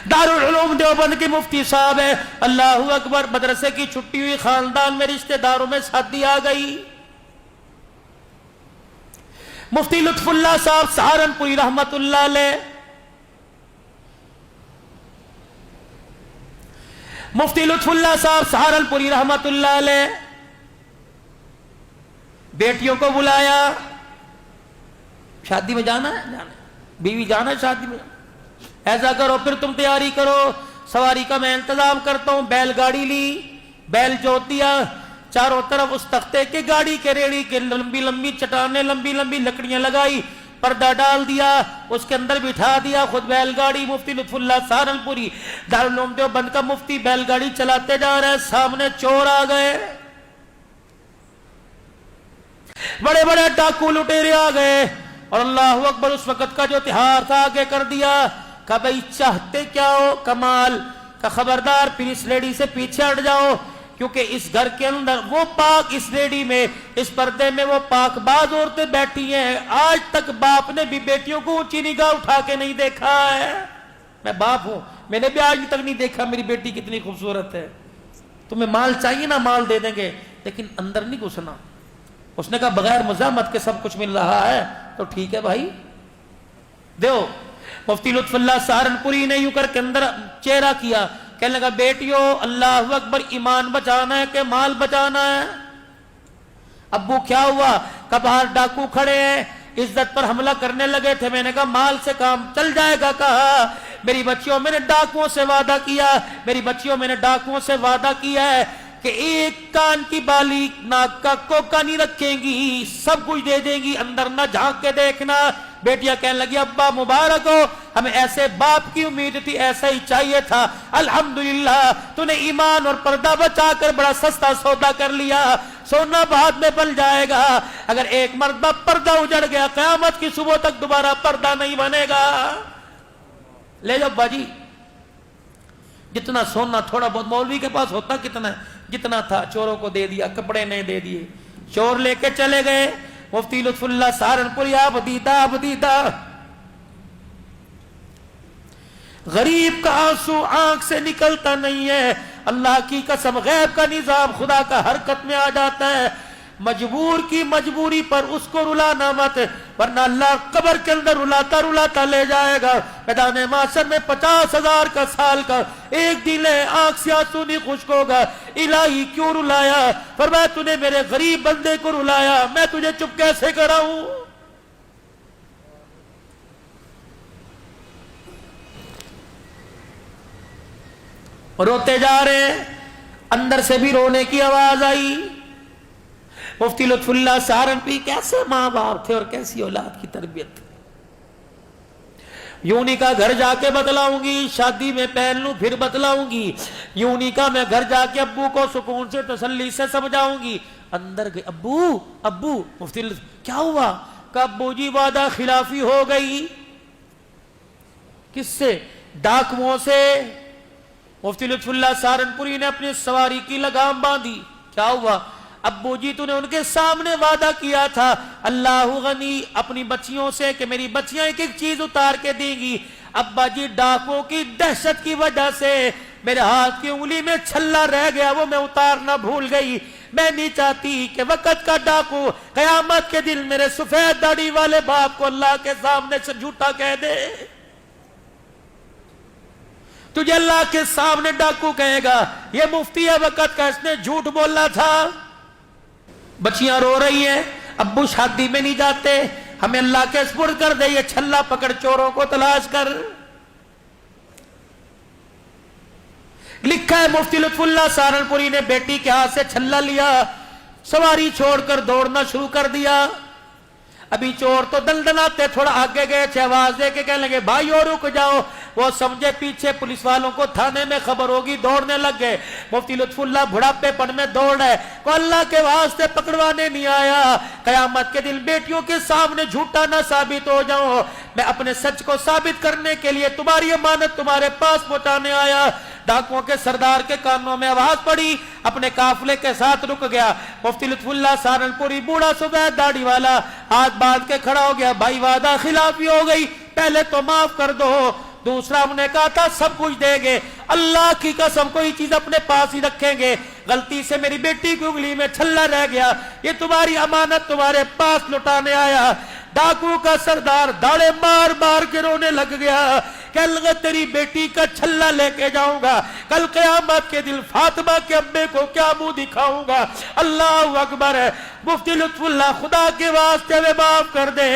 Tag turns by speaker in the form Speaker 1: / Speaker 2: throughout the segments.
Speaker 1: दारुल उलूम देवबंद के मुफ्ती साहब है। अल्लाहू अकबर। मदरसे की छुट्टी हुई, खानदान में रिश्तेदारों में शादी आ गई। मुफ्ती लुत्फुल्लाह साहब सहारनपुरी रहमतुल्लाह अलैह, मुफ्ती लुत्फुल्लाह साहब सहारनपुरी रहमतुल्लाह अलैह बेटियों को बुलाया, शादी में जाना है, जाना है, बीवी जाना है शादी में, ऐसा करो फिर तुम तैयारी करो, सवारी का मैं इंतजाम करता हूं। बैलगाड़ी ली, बैल जोत दिया, चारों तरफ उस तख्ते के गाड़ी के रेड़ी के लंबी लंबी चट्टानें, लंबी लंबी लकड़ियां लगाई, पर्दा डाल दिया, उसके अंदर बिठा दिया, खुद बैलगाड़ी। मुफ्ती लुत्फुल्लाह सहारनपुरी दारुल उलूम देवबंद का मुफ्ती बैलगाड़ी चलाते जा रहे हैं, सामने चोर आ गए, बड़े बड़े डाकू लुटेरे आ गए। और अल्लाह अकबर, उस वक्त का जो त्योहार था आगे कर दिया। का भाई चाहते क्या हो कमाल का, खबरदार फिर इस लेडी से पीछे हट जाओ, क्योंकि इस घर के अंदर वो पाक, इस लेडी में, इस पर्दे में वो पाकबाज औरतें बैठी हैं। आज तक बाप ने भी बेटियों को ऊंची निगाह उठा के नहीं देखा है। मैं बाप हूं, मैंने भी आज तक नहीं देखा मेरी बेटी कितनी खूबसूरत है। तुम्हें माल चाहिए ना, माल दे देंगे, लेकिन अंदर नहीं घुसना। उसने कहा बगैर मज़ामत के सब कुछ मिल रहा है तो ठीक है भाई, दो। मुफ्ती लुत्फुल्लाह सहारनपुरी ने यूं करके अंदर चेहरा किया, कहने लगा बेटियों अल्लाह अकबर, ईमान बचाना है कि माल बचाना है? अब्बू क्या हुआ? का बाहर डाकू खड़े हैं, इज्जत पर हमला करने लगे थे। मैंने कहा माल से काम चल जाएगा। कहा मेरी बच्चियों, मैंने डाकुओं से वादा किया, मेरी बच्चियों मैंने डाकुओं से वादा किया है कि एक कान की बाली, नाक का कोका नहीं रखेंगी, सब कुछ दे देंगी, अंदर न झांक के देखना। बेटियां कहने लगी अब्बा मुबारक हो, हमें ऐसे बाप की उम्मीद थी, ऐसा ही चाहिए था। अल्हम्दुलिल्लाह तूने ईमान और पर्दा बचाकर बड़ा सस्ता सौदा कर लिया। सोना बाद में बन जाएगा, अगर एक मर्तबा पर्दा उजड़ गया क़यामत की सुबह तक दोबारा पर्दा नहीं बनेगा। ले जाओ बाजी, जितना सोना थोड़ा बहुत, मौलवी के पास होता कितना है, जितना था चोरों को दे दिया, कपड़े नहीं दे दिए, चोर लेके चले गए। मुफ्ती लुत्फुल्लाह सहारनपुरी आबदीदा गरीब का आंसू आंख से निकलता नहीं है। अल्लाह की कसम, गैब का निजाम खुदा का हरकत में आ जाता है। मजबूर की मजबूरी पर उसको रुलाना मत, वरना अल्लाह कब्र के अंदर रुलाता रुलाता ले जाएगा। मैदान माशर में 50,000 का साल का एक दिन है, आंख से आंसू नहीं खुश्क होगा। इलाही क्यों रुलाया? फरमाया तूने मेरे गरीब बंदे को रुलाया, मैं तुझे चुप कैसे कराऊं? रोते जा रहे, अंदर से भी रोने की आवाज आई। मुफ्ती लुत्फुल्लाह सहारनपुरी कैसे माँ बाप थे और कैसी औलाद की तरबियत। यूं नहीं कहा घर जाके बतलाऊंगी, शादी में पहन लूं फिर बतलाऊंगी। यूं नहीं कहा मैं घर जाके अब्बू को सुकून से तसल्ली से समझाऊंगी। अंदर गए, अब्बू अब्बू। मुफ्ती क्या हुआ? कहा अब्बू जी वादा खिलाफी हो गई। किससे? डाकुओं से। मुफ्ती लुत्फुल्लाह सहारनपुरी ने अपनी सवारी की लगाम बांधी। क्या हुआ? अब्बू जी तूने उनके सामने वादा किया था अल्लाह गनी अपनी बच्चियों से कि मेरी बच्चियां एक एक चीज उतार के देंगी। अब्बा जी डाकुओं की दहशत की वजह से मेरे हाथ की उंगली में छल्ला रह गया, वो मैं उतारना भूल गई। मैं नहीं चाहती कि वक़्त का डाकू कयामत के दिन मेरे सफेद दाढ़ी वाले बाप को अल्लाह के सामने से झूठा कह दे। तुझे अल्लाह के सामने डाकू कहेगा ये मुफ्ती है वक़्त का, इसने झूठ बोला था। बच्चियां रो रही हैं, अब्बू शादी में नहीं जाते, हमें अल्लाह के सुपुर्द कर दे, ये छल्ला पकड़ चोरों को तलाश कर। लिखा है मुफ्ती लुत्फुल्लाह सहारनपुरी ने बेटी के हाथ से छल्ला लिया, सवारी छोड़कर दौड़ना शुरू कर दिया। अभी चोर तो दलदलाते थोड़ा आगे गए थे, आवाज दे के कहने लगे भाई और रुक जाओ। वो समझे पीछे पुलिस वालों को थाने में खबर होगी, दौड़ने लग गए। मुफ्ती लुत्फुल्लाह बुढ़ापेपन में दौड़ है, को अल्लाह के वास्ते पकड़वाने नहीं आया। कयामत के दिन बेटियों के सामने झूठा ना साबित हो जाऊं, मैं अपने सच को साबित करने के लिए तुम्हारी अमानत तुम्हारे पास पहुंचाने आया। डाकुओं के सरदार के कानों में आवाज पड़ी, अपने काफिले के साथ रुक गया। मुफ्ती लुत्फुल्लाह सहारनपुरी बूढ़ा सफेद दाढ़ी वाला हाथ बांध के खड़ा हो गया, भाई वादा खिलाफी हो गई, पहले तो माफ कर दो। दूसरा हमने कहा था सब कुछ देंगे, अल्लाह की कसम कोई चीज अपने पास ही रखेंगे। गलती से मेरी बेटी की उंगली में छल्ला रह गया, ये तुम्हारी अमानत तुम्हारे पास लुटाने आया। डाकू का सरदार दाड़े मार मार के रोने लग गया, कहने लगा तेरी बेटी का छल्ला लेके जाऊंगा, कल क़यामत के दिन फातिमा के अब्बे को क्या मुंह दिखाऊंगा। अल्लाह अकबर है। मुफ्ती लुत्फुल्लाह खुदा के वास्ते में माफ कर दे,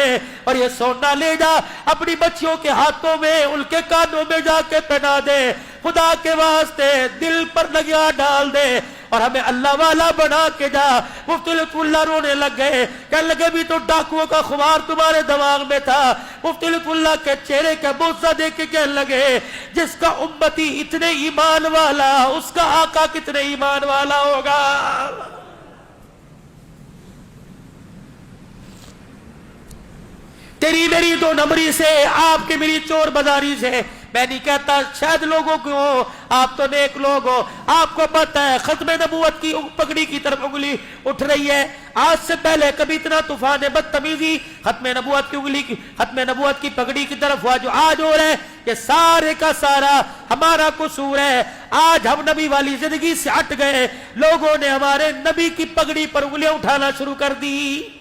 Speaker 1: और ये सोना ले जा अपनी बच्चियों के हाथों में, उनके कानों में जाके पहना दे, खुदा के वास्ते दिल पर लगिया डाल दे और हमें अल्लाह वाला बना के जा। मुफ्ती लुत्फुल्लाह रोने लग गए, कहने लगे भी तो डाकुओं का खुमार तुम्हारे दिमाग में था। मुफ्ती लुत्फुल्लाह के चेहरे का बोसा देख के कहने लगे जिसका उम्मती इतने ईमान वाला, उसका आका कितने ईमान वाला होगा। तेरी मेरी दो नंबरी से, आपके मेरी चोर बाजारी से, मैं नहीं कहता शायद लोगों को, आप तो नेक लोग हो, आपको पता है खत्म नबूवत की पगड़ी की तरफ उंगली उठ रही है। आज से पहले कभी इतना तूफान है बदतमीजी खत्म नबूवत की उंगली की, खत्म नबूवत की पगड़ी की तरफ हुआ जो आज हो रहा है, ये सारे का सारा हमारा कसूर है। आज हम नबी वाली जिंदगी से हट गए, लोगों ने हमारे नबी की पगड़ी पर उंगलियां उठाना शुरू कर दी।